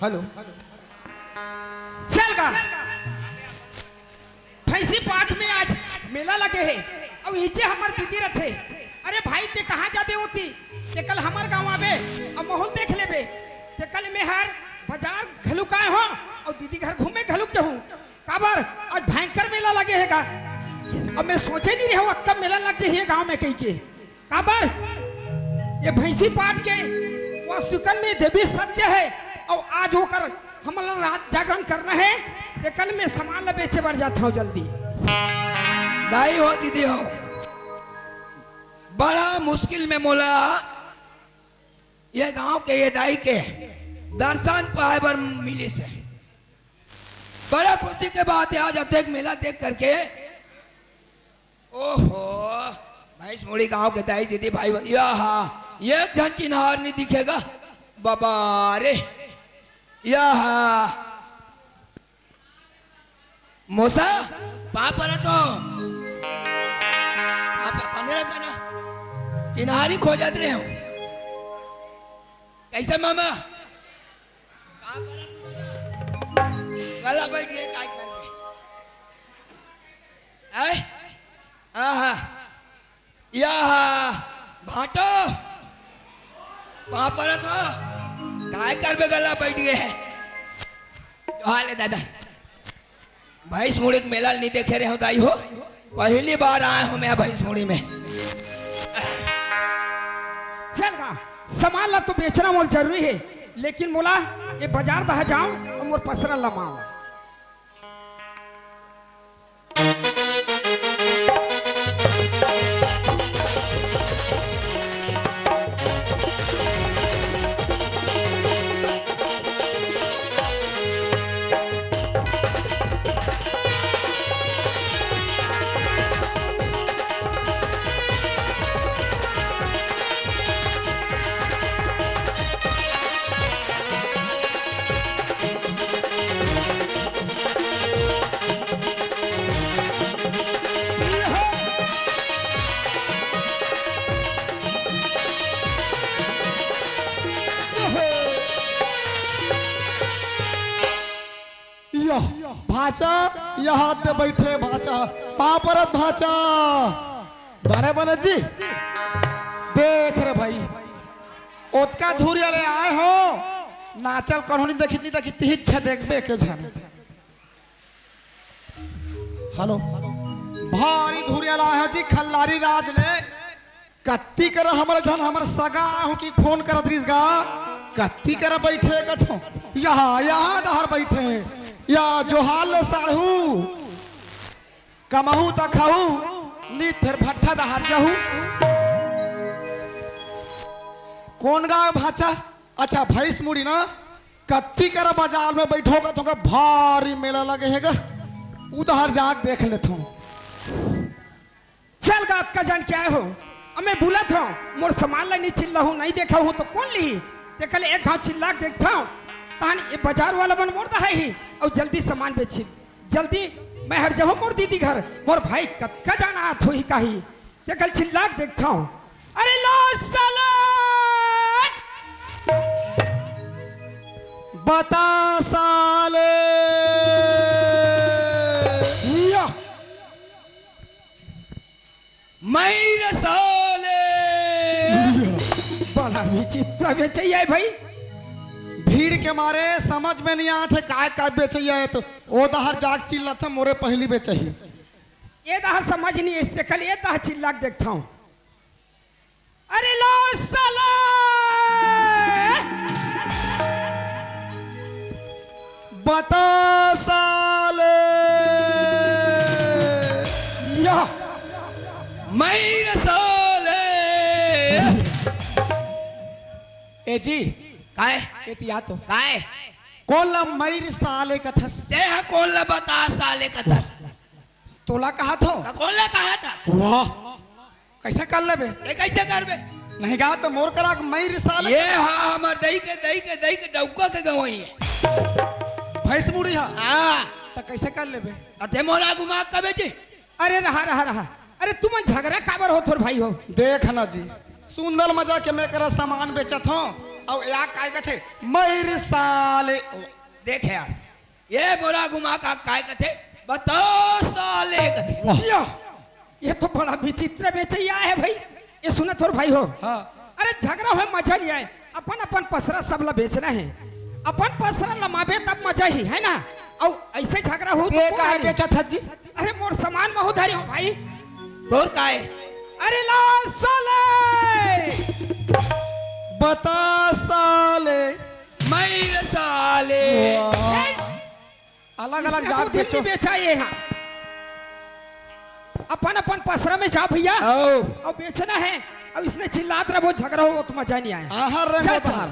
Hello चल का भैंसी पाठ में आज मेला लगे है और नीचे हमार दीदी रथे। अरे भाई ते कहाँ जाबे होती ते कल हमार गाँव आबे और माहौल देख लेबे ते कल मैं हर बाजार घलुकाए हो और दीदी घर घूमे घलुक जाऊँ काबर आज भयंकर मेला लगे है का। अब मैं सोचे नहीं रहा कब मेला लगते है गाँव में कहीं के काबर ये भैंसी पाठ के वास्तुकन में देवी सत्य है और आज होकर हमारा रात जागरण करना है ते कल मैं सामान ला बेचे बढ़ जाता हूँ जल्दी। दाई हो दीदी हो बड़ा मुश्किल में मोला ये गांव के ये दाई के दर्शन पाए बर मिली से बड़ा खुशी के बात है। आज अब देख मेला देख करके ओहो भैंस मुड़ी गांव के दाई दीदी भाई यहाँ एक जन चिन्हार नहीं दिखेगा बाबा रे यहाँ मोसा पापर तो चिन्हारी खोजत रहे हो कैसे मामा गला बैठ गए काय कर रहे आहा भाटो पापर तो काय करबे गला बैठ गए है हाले दादा भैंस मुड़ी मेला नहीं देखे रहे हो दाई हो पहली बार आया हूं मैं भैंस मुड़ी में। चल का सामान ला तो बेचना मोल जरूरी है लेकिन मोला ये बाजार दहा जाऊं और मोर पसरा लमाऊं। भाचा यहाँ पे बैठे भाचा पापरत भाचा बने बने जी देख रे भाई ओतका धूरिया ले आए हो नाचल कन्होनी देखी देखी इच्छा देखबे के झन हेलो भारी धूरिया लाए हो जी खल्लारी राज ने कत्ती कर हमर धन हमर सगा हो कि फोन करत रिस गा कत्ती कर बैठे कथो यहाँ दहर बैठे या जोहाल साढ़ू कमहू तखहू नी फिर भट्ठा दहार जाहू कौन गाँव भाचा अच्छा भैंस मुड़ी ना कत्ती कर बाजार में बैठोगा तो भारी मेला लगे हैगा उधर जाग देख लेता हूँ। चल का आपका जान क्या हो अब मैं बोला था मोर सामान ला नहीं चिल्ला हूँ नहीं देखा हूँ तो कौन ली ते कल एक हाथ चिल्ला देखता हूँ तान ये बाजार वाला बन मोड़ दहा ही और जल्दी सामान बेची जल्दी मैं हर जाऊँ मोर दीदी घर मोर भाई कत्का जाना हाथ हो ही काही ते कल चिल्ला देखता हूँ। अरे लो साला बता साले मैर साले बड़ा विचित्र बेचैया भाई भीड़ के मारे समझ में नहीं आते काय बेचैया तो ओ दहर जाग चिल्ला था मोरे पहली बेचही ये दहा समझ नहीं इससे कल ये दहा चिल्ला देखता हूँ। अरे लो साला बता साले मैर साले ए जी काय एतिया तो काय कोला मैर साले कथस देह कौन ला बता साले का था तोला कहा थो कौन ला कहा था वाह कैसे कर लेबे ये कैसे करबे नहीं गा तो मोर करा मैर साले ये हाँ हमार दही के डौका के गवई है भैंस मुड़ी हा हाँ तो कैसे कर लेबे अते मोरा घुमा कबे जी अरे रहा अरे तुम झगड़ा काबर हो थोर भाई हो देख ना जी सुंदर मजा के मैं करा सामान बेचत हूँ और या काय कथे मेरे साले देख यार ये मोरा घुमा का काय कथे बता साले कथे वाह या, ये तो बड़ा विचित्र बेचैया है भाई। ये सुना थोर भाई हो, हाँ अरे झगड़ा हो मजा नहीं आए, अपन अपन पसरा सबला बेचना है, अपन पसरा लमाबे तब मजा ही है ना। और ऐसे झगड़ा हो ये तो काय को बेचा था जी अरे मोर सामान महू धारी हो भाई। तोर काय अरे ला साले बता साले मेरे साले अलग अलग इसका जाग तो दिल बेचो नहीं बेचा ये यहाँ। अपन अपन पसरा में जा भैया आओ और बेचना है। अब इसने चिल्लात रहा वो झगड़ा हो तो मजा नहीं आया। आहार रंग चल, बाहर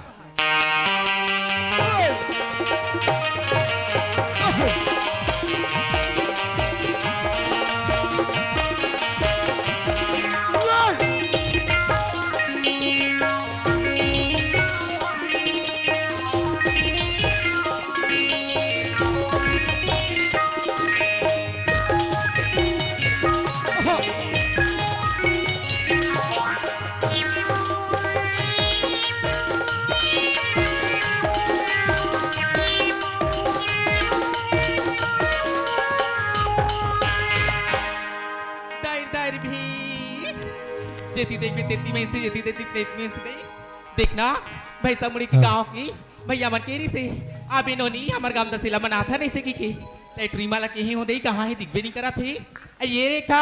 दायर भी जेती देख में तेती में से जेती देती तेत में से नहीं देखना भाई समड़ी की गांव की भैया मन केरी से आबे नोनी हमर गांव दसिला मना था नहीं से की ते ट्रीमा ला कहीं हो दई कहां है दिखबे नहीं करा थे ये रेखा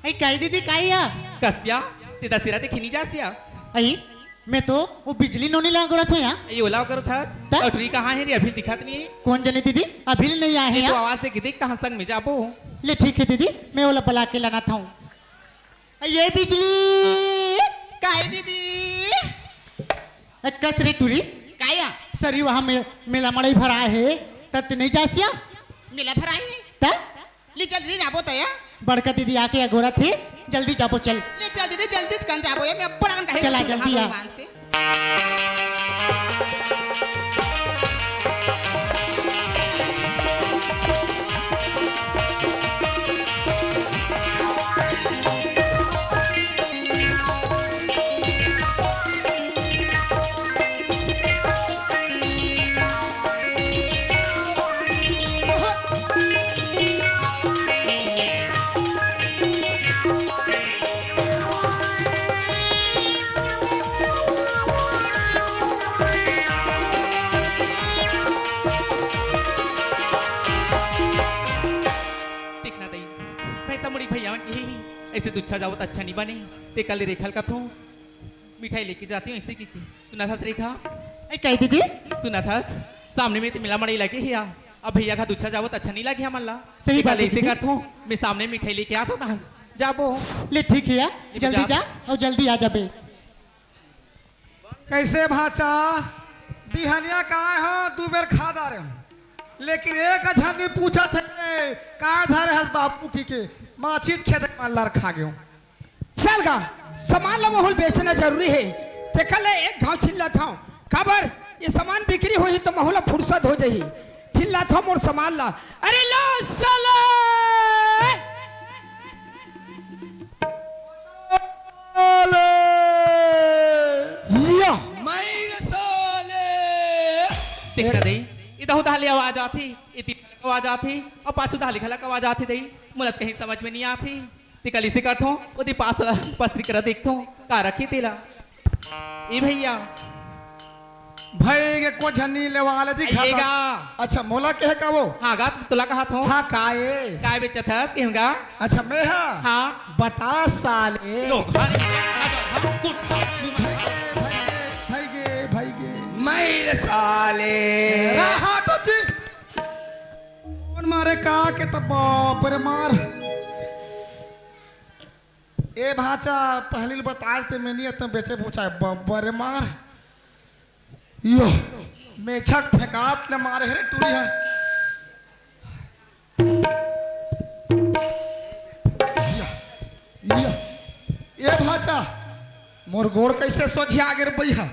आई काय दीदी काय या कसिया ते दसिरा ते खिनी जासिया आई मैं तो वो बिजली नोनी लगा रहा था यहाँ ये ओला करो था ता? और ट्री कहां है रे अभी दिखत नहीं है कौन जने दीदी अभी नहीं आए हैं तो यहाँ आवाज दे देख कहां संग में जाबो ले ठीक है दीदी मैं वाला बुला के लाना था ये बिजली काय दीदी कस रे टूरी काया सरी वहाँ मेला मड़ई भरा है तब नहीं जासिया मिला भराई है ता ले चल दीदी जाबो तो या बड़का दीदी आके अगोरा थे जल्दी जाबो चल ले चल दीदी जल्दी से कन जाबो या मैं बड़ा कहे चला जल्दी आ। देखना दई भाई समड़ी भैया मन की ऐसे दुच्छा जाओ तो अच्छा नहीं बने ते कल रेखल का थो मिठाई लेके जाती हूँ ऐसे की सुना था रेखा आई काय दीदी सुना था सामने में तो मिला मड़ी लगे है अब भैया का दुच्छा जाओ तो अच्छा नहीं लगे हमला सही बात है ऐसे दीदी। करता हूँ मैं सामने मिठाई लेके आता था जाबो ले ठीक है या जल्दी जा। जा और जल्दी आ जाबे कैसे भाचा बिहनिया कहाँ हो दू बेर खा दा रहे हो लेकिन एक अझन ने पूछा थे कहाँ धारे हस बापू की के माचीज खेत में लर खा गयो चल गा सामान ला माहौल बेचना जरूरी है। ते कल एक घाव चिल्ला था खबर ये सामान बिक्री हुई तो माहौल फुर्सत हो जाही। चिल्ला था मोर सामान ला अरे ला साले या मेरे साले देखना दई इधर उधर ले आवाज आती इतनी आवाज आती और पाछू दाली खलक आवाज आती दई मुलत कहीं समझ में नहीं आती ते कल इसे करता हूँ उदी पास पस्त्री करा देखता हूँ का रखी तेला ए भैया भाई के को झन्नी लेवाले जी आइएगा खाता अच्छा मोला के है का वो हाँ गा तुला कहा था हाँ काए काय बेचा था कहूँगा अच्छा मैं हाँ हाँ बता साले लोग भाई गे भाई गे मेरे साले रहा तो जी कौन मारे का के तब बाप रे मार ए भाचा पहली बताते मैं नहीं इतना बेचे पूछा है बाप रे मार यो मेछक फेंकात ले मारे रे टूरी है ये भाचा मोर गोड़ कैसे सोझिया आगे रुपया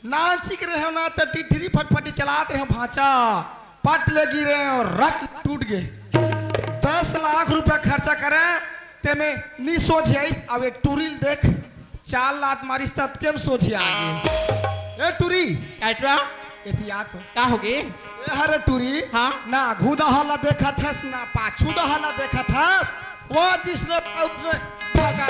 नाचिक रहे हो ना तो टिठरी फटफटी चलाते रहे भाचा पट ले गिरे और रट टूट गए 10 लाख रुपया खर्चा करे ते में नी सोझे अब टूरिल देख 4 लाख मारिस तब केम सोझे आगे ए टूरी काटरा एहतियात हो का हो गे ए हरे टूरी हाँ? ना आघू दहाला देखा थस ना पाछू दहाला देखा थस वो जिसने उसने भगा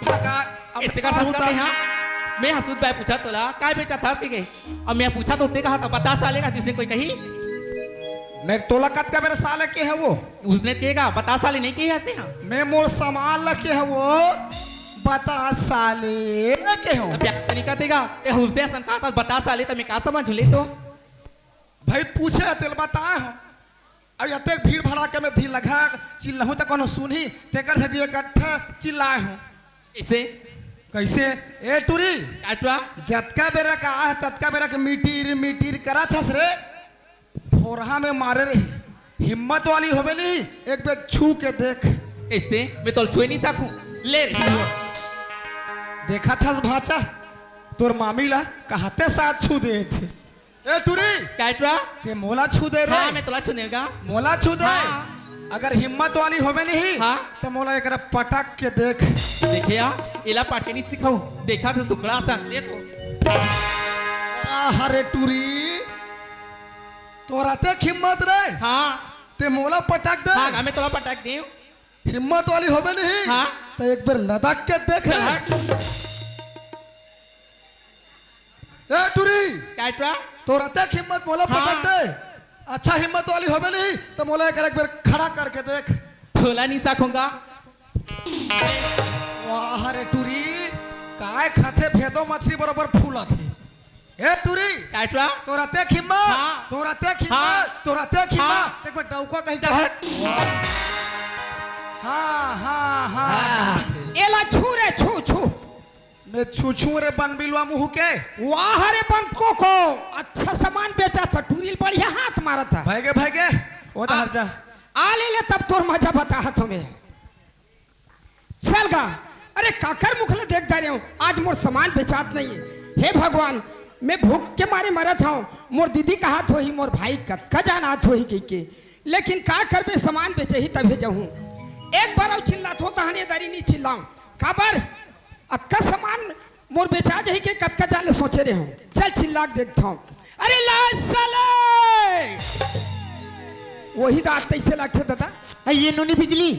भगा अब ऐसे का सारू फंसता है हाँ मैं हसूद भाई पूछा तोला काय बेचा था सीगे अब मैं पूछा तो उसने कहा था 50 साल का जिसने कोई कही मैं तोला कत का मेरे साले के है वो उसने कहेगा 50 साल नहीं कही हंसते हाँ मैं मोर सामान लगे है वो बता साले के हो अब प्यार से नहीं कहतेगा ये हमसे हसन कहा था 50 साल तो मैं कहा समझ ले तो भाई पूछे तेल बताए हो अब यते भीड़ भड़ा के में धी लगा चिल्लाहूं तो कोनो सुनी तेकर से दिए इकट्ठा चिल्लाए हूं इसे कैसे ए टूरी काटरा जतका बेरा का आह ततका बेरा के मीटीर मीटीर करा थस रे फोरहा में मारे रे हिम्मत वाली होबे नहीं एक बेर छू के देख ऐसे मैं तो छुए नहीं सकूं ले रे देखा थस भाचा तोर मामी ला कहते साथ छू दे थे ए टूरी काटरा ते मोला छू दे रे हाँ मैं तोला छुनेगा मोला छू दे हाँ। अगर हिम्मत वाली होबे नहीं हाँ। तो मोला एकरा पटक के देख देखिया इला पाटे नहीं सिखाऊं देखा तो सुखड़ा सन ले तो हरे टूरी तोरा ते हिम्मत रे हाँ ते मोला पटक दे हाँ मैं तोला पटक दे हिम्मत वाली होबे नहीं हाँ। तो एक बार लदक के देख चल रे हट ए टूरी काटरा तोरा ते हिम्मत मोला हाँ। पटक दे अच्छा हिम्मत वाली होबे नहीं तो मोला एक बार खड़ा करके देख तोला नहीं सकूंगा वाह रे टूरी काय खाते भेदो मछली बराबर फूला थी ए टूरी काटरा तोरा ते हिम्मत हाँ। तोरा ते हाँ। हिम्मत तोरा ते हाँ। हिम्मत एक बार डौका कहीं चल हट हाँ हाँ हाँ एला छू रे छू छू मैं छू रे बन बिलवा मुंह के वाह रे बंको को अच्छा सामान बेचा था टूरिल बढ़िया हाथ मारा था भागे वो तो हट जा आ ले तब तोर मजा बता तुम्हें चल गा अरे काकर मुखले देख दे रहे हूँ आज मोर सामान बेचात नहीं है हे भगवान मैं भूख के मारे मरत हूँ मोर दीदी का हाथ हो ही मोर भाई का जान हाथ हो ही कही के लेकिन का कर बे सामान बेचे ही तभी जाऊँ एक बार चिल्लात हो तहानेदारी नहीं चिल्लाऊं काबर अतका सामान मोर बेचा जाही के कतका जाने सोचे रहे हूँ चल चिल्ला के देखता हूँ अरे ला साले वही रात कैसे लगते दादा ये नोनी बिजली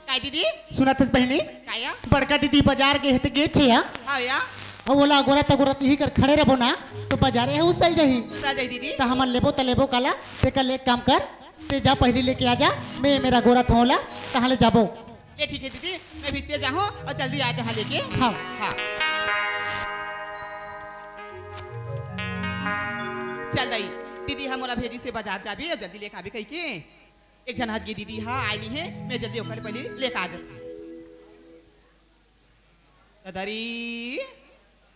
काय दीदी सुना थस बहनी काया बड़का दीदी बाजार के हेते गे छे या हाँ या और बोला गोरा तगोरा ही कर खड़े रहो ना तो बाजारे है उसल जही सा जाई दीदी तो हम लेबो त लेबो काला ते कल एक काम कर ते जा पहले लेके आ जा मैं मेरा गोरा थोला कहाँ ले जाबो ये ठीक है दीदी मैं भीतर जाऊँ और जल्दी आ जहाँ लेके हाँ हाँ चल दई दीदी हमारा भेजी से बाजार जाबी और जल्दी लेके आबी कही के एक जन हाथ की दीदी हाँ आई नहीं है मैं जल्दी ओकर पहले लेके आ जाता दादारी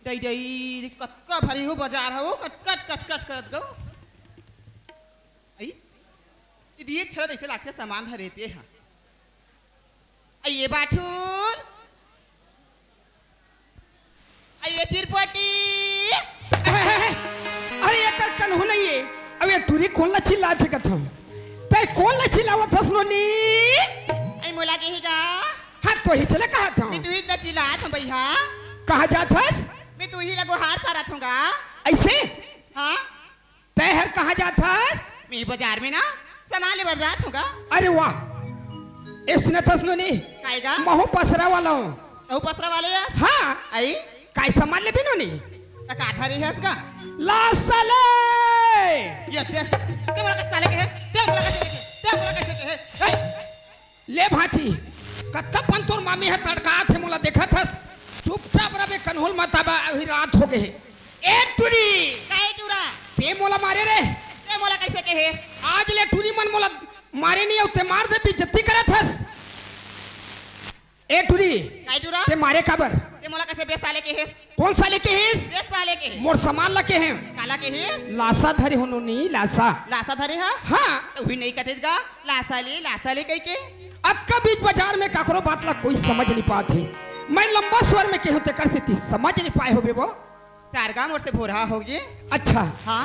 डई डई कटका भरी हो बाजार हो कट करत गो आई दीदी ये छड़ा ऐसे लागते सामान धरेते हैं आइए बाठूर आइए चिरपटी अरे ये कर कन हो नहीं है अब ये टूरी कौन ला चिल्ला थे कथम ते कौन ला चिल्लावत हस नोनी आई मोला के ही गा हाँ तो ही चले कहा था मैं तू ही न चिल्ला था भैया कहा जात हस मैं तू ही लगो हार पारा थूंगा ऐसे हाँ तय हर कहा जात हस मैं बाजार में ना सामान ले बढ़ जात हूँगा अरे वाह इसने थस नोनी काएगा महू पसरा वाला हूँ तू पसरा वाले है हाँ आई काय सामान ले भी नोनी त काठा रही है इसका ला साले ये ते मोला कैसे साले के है ते मोला कैसे के है ले भाची कत्ता पन तोर मामी है तड़का थे मोला देखा थस चुपचाप रबे कन्होल मत आबा अभी रात हो गए ए टूरी काहे टूरा ते मोला मारे रे ते मोला कैसे के है आज ले टूरी मन मोला मारे नहीं होते मार दे बेइज्जती करत हस ए टूरी काहे टूरा ते मारे काबर ते मोला कैसे बे साले के है कौन साले के हिस बे साले के है मोर सामान लगे हैं काला के है लासा धरे हो नी लासा लासा धरे है हाँ तो भी नहीं कटेगा लासा ले कह के अत का बीच बाजार में काकरो बात ला कोई समझ नहीं पाते मैं लंबा स्वर में कहूँ तेकर से ती समझ नहीं पाए हो बेबो टारगा मोर से भोरा हो गए अच्छा हाँ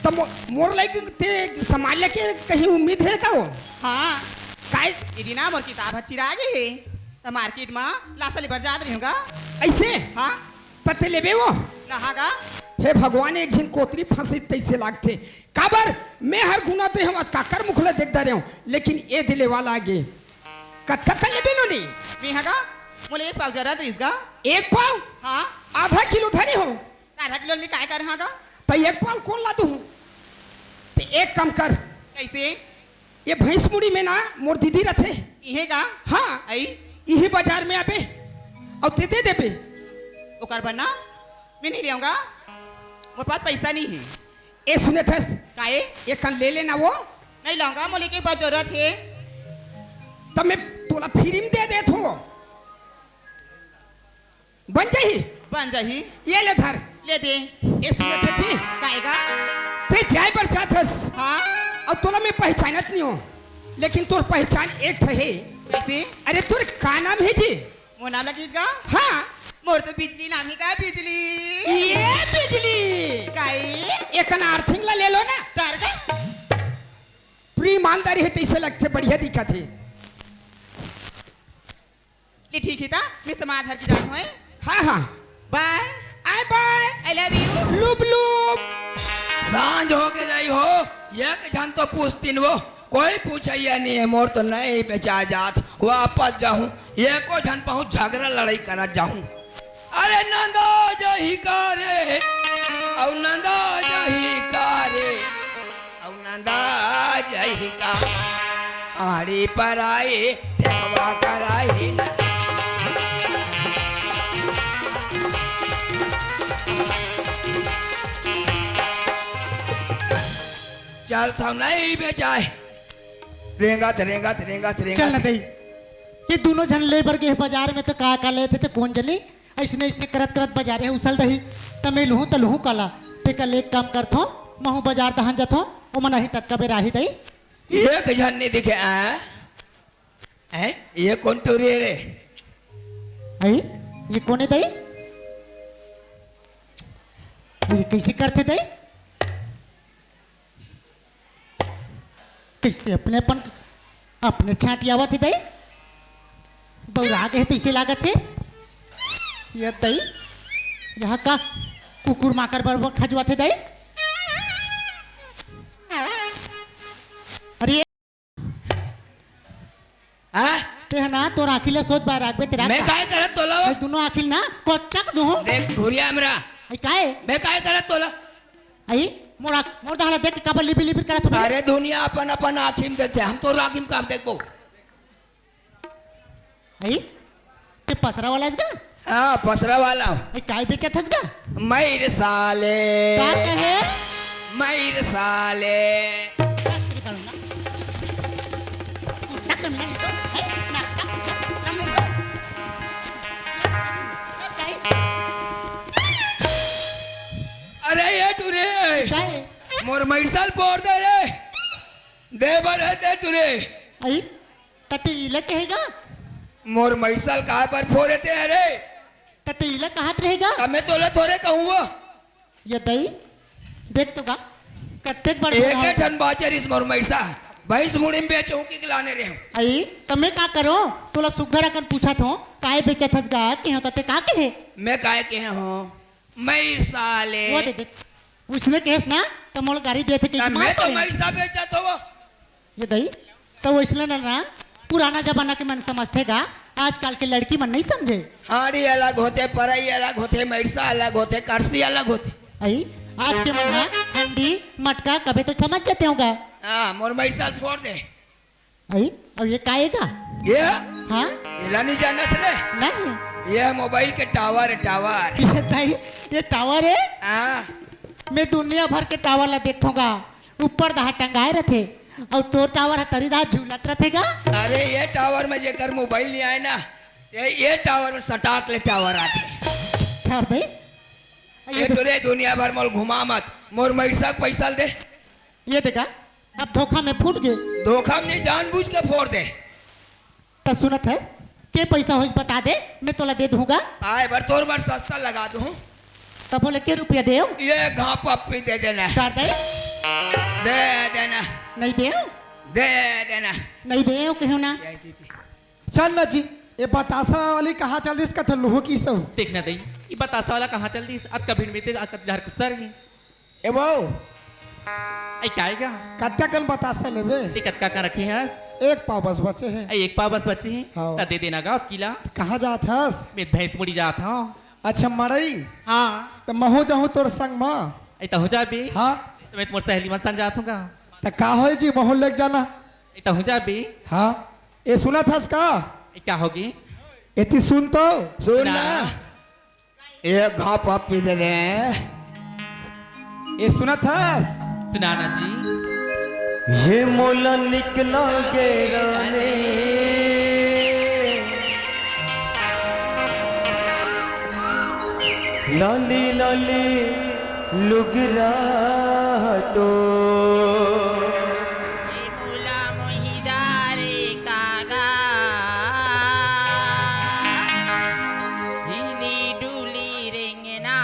तो मोर लाइक ते सामान लेके कहीं उम्मीद है का वो हाँ काय दीदी ना मोर किताब चिरा गई है तो मार्केट में लासा ले बढ़ जात रही होगा ऐसे हाँ पते लेबे वो लहागा हे भगवान एक झिन कोतरी फंसी तैसे लागते काबर मैं हर गुना ते हम आज काकर मुखले देखता रहे हूं लेकिन ये दिले वाला आगे कत्का कर ले बेनो नहीं मी हा का मुले एक पाव जरा दीस का एक पाव हाँ आधा किलो धरे हो आधा किलो मी काय कर हा का तो एक पाव कौन ला दूं तो एक काम कर कैसे ये भैंस मुड़ी में ना मोर दीदी रथे इहे का हाँ आई यही बाजार में आबे और ते दे देबे ओकर बनना मैं नहीं लेऊंगा मोर पास पैसा नहीं है ए सुने थस काहे ये कल ले लेना वो नहीं लाऊंगा मुले के बहुत जरूरत है तब मैं तोला फ्री में दे देत हो बन जाही बन जाही ये ले धर ले दे ए सुने थे जी काहे का ते जाय पर चाथस हाँ अब तोला मैं पहचानत नहीं हूँ लेकिन तोर पहचान एक ठहे कैसे अरे तोर का नाम है जी मोर नाम लगेगा हाँ मोर तो बिजली नाम ही का बिजली ये बिजली काहे एक अर्थिंग ला ले लो ना तार का पूरी ईमानदारी है तैसे लगते बढ़िया दिखत है ले ठीक है ता मैं समाधान की जान है हाँ हाँ bye I bye I love you लुब लुब सांझ हो के जाई हो ये के जान तो पूछतीन वो कोई पूछैया नहीं है मोर तो नहीं बेचा जात वापस जाऊं ये को जान पाऊं झगड़ा लड़ाई करा जाऊं अरे नंदा जही कारे औ नंदा जही कारे औ नंदा जही का आड़ी पर आए ठेकवा कराई चल था नहीं बेचाए रेंगत रेंगत रेंगत चल न रेंगत दई ये दोनों जन लेबर के बाजार में तो का ले थे तो कौन जली ऐसने ऐसने करत करत बाजार है उसल दही तमे लहू त लहू काला ते कल एक काम करथो महू बाजार दहन जथो ओ मन ही तक कबे राही दई एक जन नहीं दिखे ये कौन टोरी रे आई ये कोने दई ये कैसे करते दई कैसे अपने छाटियावा थे दई बौरा गए तैसे लागत थे ये दई यहाँ का कुकुर माकर बरबर खजवा थे दई अरे हाँ ते है ना तोर आखिले सोच बार राखबे तेरा मैं काय करत तोला भाई दोनों आखिल ना कोचक दो देख धुरिया हमरा आई काहे मैं काय करत तोला आई मोर दाला देख काबर लिबी लिबी करत हो अरे दुनिया अपन अपन आखिम देते हम तो आखिम काम देखबो आई ते पसरा वाला इसका हाँ पसरा वाला हूँ आई काय बेचत हस का मयूर साले का कहे मयूर साले अरे ये टुरे काहे मोर मयूर पोर दे रे दे बर है दे टुरे आई तते इले कहेगा मोर मयूर कहाँ पर फोरे ते अरे तते इले कहात रहेगा मैं तोला थोड़े कहूँगा ये दई देख तो का कत्ते बड़े एक ही ठन बाचर इस मोर मयूर भैंस मुड़ी में बेचूं की खिलाने रहे हूँ आई तमे का करो तोला सुग्घर अकन पूछत हो काय बेचत हस गा कि हो तते का कहे मैं काय के हूँ मयूर साले वो दे दे उसने केस ना तो मोल गाड़ी देते कि मैं तो मयूर बेचा तो वो ये दई तो वैसले ना पुराना जमाना के मन समझतेगा आजकल के लड़की मन नहीं समझे हाड़ी अलग होते पराई अलग होते मयूर अलग होते करसी अलग होते आई आज के मन है हंडी मटका कभी तो समझ जाते होगा हाँ मोर मयूर फोड़ दे आई और ये काएगा ये हाँ ये नहीं जाना से नहीं ये मोबाइल के टावर टावर ये दई ये टावर है हाँ मैं दुनिया भर के टावर ला देखूंगा ऊपर दहा टंगाए रहते और तो टावर तरीदा झूलत रहेगा अरे ये टावर में जेकर मोबाइल नहीं आए ना ये टावर में सटाक ले टावर आते ठहर दे ये टुरे दुनिया भर मोल घुमा मत मोर मयूर पैसा दे ये देखा अब धोखा में फूट गए धोखा में नहीं जानबूझ के फोड़ दे तो सुनत है के पैसा हो बता दे मैं तोला दे दूंगा आए बार तोर बार सस्ता लगा दूँ तब बोले के रुपया दे ये घाप पप्पी दे देना कर दे दे देना नहीं दे दे देना नहीं दे कहूँ ना चल ना जी ये बतासा वाली कहाँ चल दिस का लूहो की सब देखना दई ये बतासा वाला कहाँ चल दी आज कभी में आज कब सर ही ए वो आई काएगा कत्ता कल बतासा लेबे टिकट का रखे हैं एक पाव बस बचे हैं आई एक पाव बस बच्चे हैं हाँ। ता दे देना गा किला कहाँ जात हस मैं भैंस मुड़ी जाता हूँ अच्छा मरई हाँ तो महू जाऊँ तोर संग माँ आई तो हो जा बे हाँ तो मैं तुम्हारी सहेली मस्तान जाता हूँ तो का हो जी महू लेके जाना आई तो हो जा बे हाँ ये सुना थस का आई क्या होगी एती सुन तो सुन ना एक घाप पी दे दे ये सुना थस सुनाना जी ये मोला निकला गेराने लाली लाली लुगरा तो मुला मोहिदारे कागा हिनी डुली रेंगना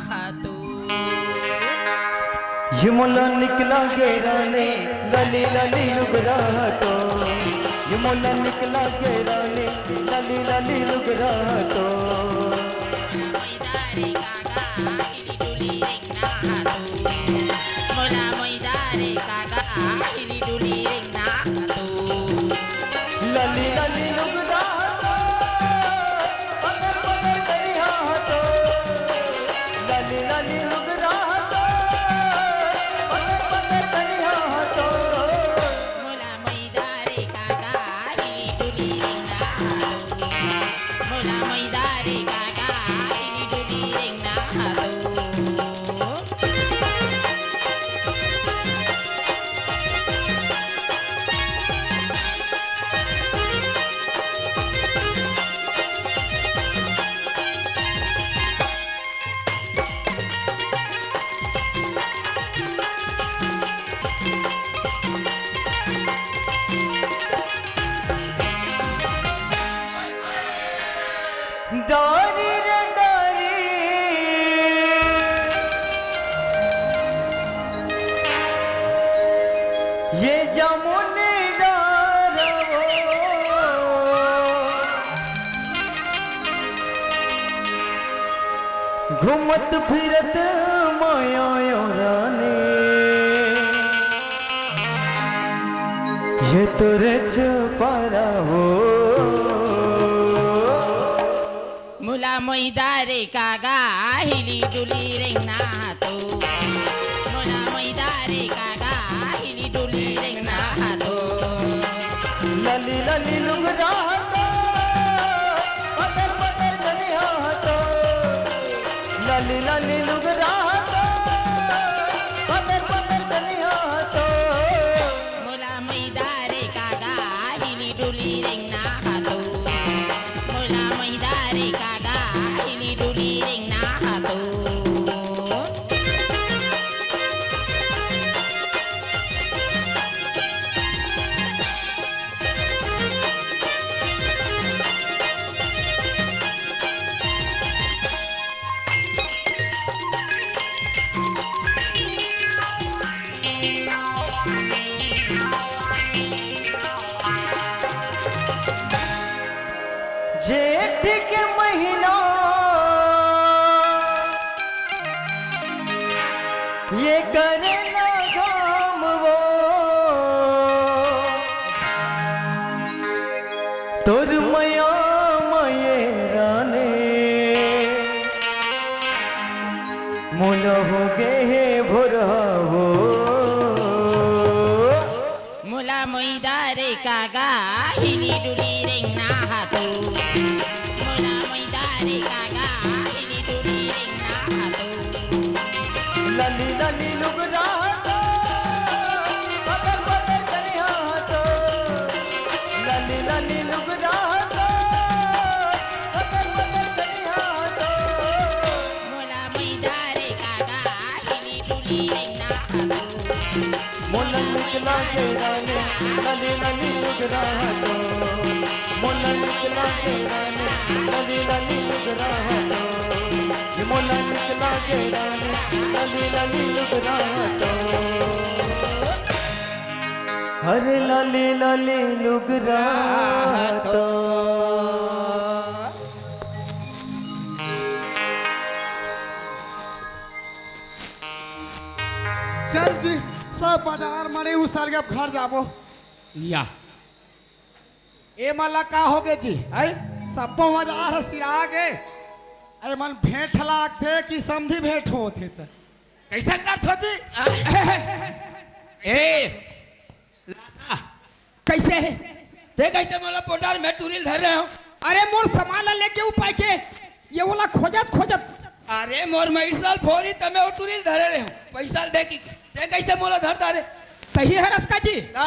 हातू ये मोला निकला गेराने लाली लाली लुगरा तो ये मोला निकला गेराने लाली लाली लुगरा तो मोहिदारे कागा हिनी डुली रेंगना हातू मुला मोहिदारे कागा हिनी डुली रेंगना हातू लाली लाली लुगरा तो पकड़ पकड़ करिया तो लाली लाली लुगरा तो पकड़ पकड़ करिया तो मुला मोहिदारे कागा हिनी डुली रेंगना हातू मुला मोहिदारे कागा हिनी डुली रेंगना हातू डारी रे डारी ये जमुने डारो घूमत फिरत माया रानी ये तोरे छपारा हो मुला मोहिदारे कागा हिली डुली रेंगना हातो मुला मोहिदारे कागा हिली डुली रेंगना हातो लाली लाली लुगरा तो पतर पतर कनिया तो लाली लाली लुगरा तो पतर पतर कनिया तो मुला मोहिदारे कागा हिली डुली रेंगना हातो मुला मोहिदारे कागा हिली डुली रेंगना हातो जेठ के महीना ये करे ना काम वो तोर मया मये राने मोल हो गे भोरा हो मुला मोहिदारे कागा हिली डुली रेंगना हातो मुला मोहिदारे कागा हिली डुली रेंगना हातो लाली लाली लुगरा तो पतर पतर कनिया तो लाली लाली लुगरा तो पतर पतर कनिया तो मुला मोहिदारे कागा हिली डुली रेंगना हातो मोला निकला के राने लाली लाली लुगरा तो मोला निकला के राने लाली लाली लुगरा तो ये मोला निकला के राने लाली लाली लुगरा तो अरे लाले लाले लुगरा तो चल जी सब बाजार मरे उसल के अब घर जाबो या ए मला का हो गए जी आई सब बाजार सिरा गए ए मन भेंट लाग थे कि समझी भेंट होते थे कैसे करत होती ए लासा कैसे है ते कैसे मोला पोटार में टूरिल धर रहे हो अरे मोर सामान लेके उपाय के ये वाला खोजत खोजत अरे मोर मैसाल फोरी तमे वो टूरिल धरे रहे हो पैसा दे की ते कैसे मोला धरता रे सही है रसका जी का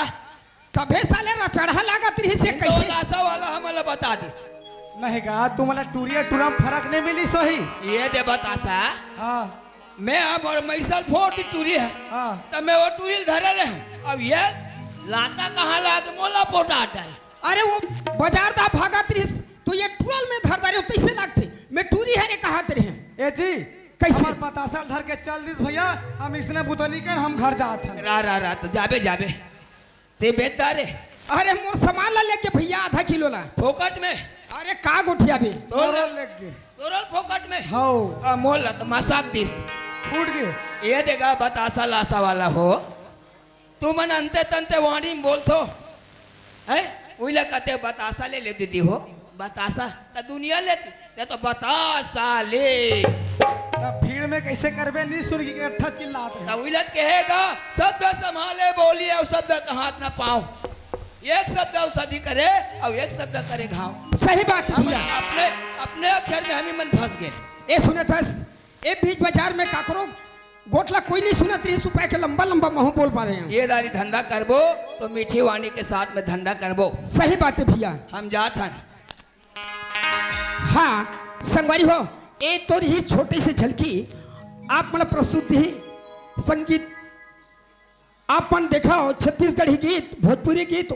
कभे साले रचढ़ा लागत रही से तो कैसे लासा वाला हमला बता दे नहीं गा तुम्हारा टूरिया टूरम फर्क नहीं मिली सही ये दे बतासा हाँ मैं अब और मैसाल फोर दी टूरी है हाँ तमे वो टूरिल धरे रहे हो अब ये लासा कहाँ लाग मोला पोटा डाल अरे वो बाजार दा भागत रही तो ये टूरल में धर दारे कैसे लागते मैं टूरी है रे कहा तेरे हैं ए जी कैसे? हमार बतासल धर के चल दिस भैया हम इसने बुतनी कर हम घर जात हैं रा तो जाबे जाबे ते बेचता रे अरे मोर सामान ला लेके भैया आधा किलो ला फोकट में अरे का गोठिया बे तोरा लग गए तोरल फोकट में हाँ मोल तो मसाक दिस फूट गए ये देगा बतासा लासा वाला हो तू मन अंते तंते वाणी में बोलतो है उइला कहते बतासा ले ले दीदी हो बतासा तो दुनिया लेती ते तो बतासा ले तब भीड़ में कैसे करबे नहीं सुन की इकट्ठा चिल्लाते हैं तो उइला कहेगा शब्द संभाले बोलिए और शब्द का हाथ ना पाओ एक शब्द औषधि करे और एक शब्द करे घाव सही बात है हम भैया अपने अपने अक्षर में हम ही मन फंस गए ए सुने थस ए बीच बाजार में काकरो गोटला कोई नहीं सुनत रही सुपाय के लंबा लंबा महू बोल पा रहे हैं ये दारी धंधा करबो तो मीठी वाणी के साथ में धंधा करबो सही बात है भैया हम जात हन हाँ संगवारी हो ए तो ही छोटी सी झलकी आप मतलब प्रस्तुति संगीत आपन देखा हो छत्तीसगढ़ी गीत भोजपुरी गीत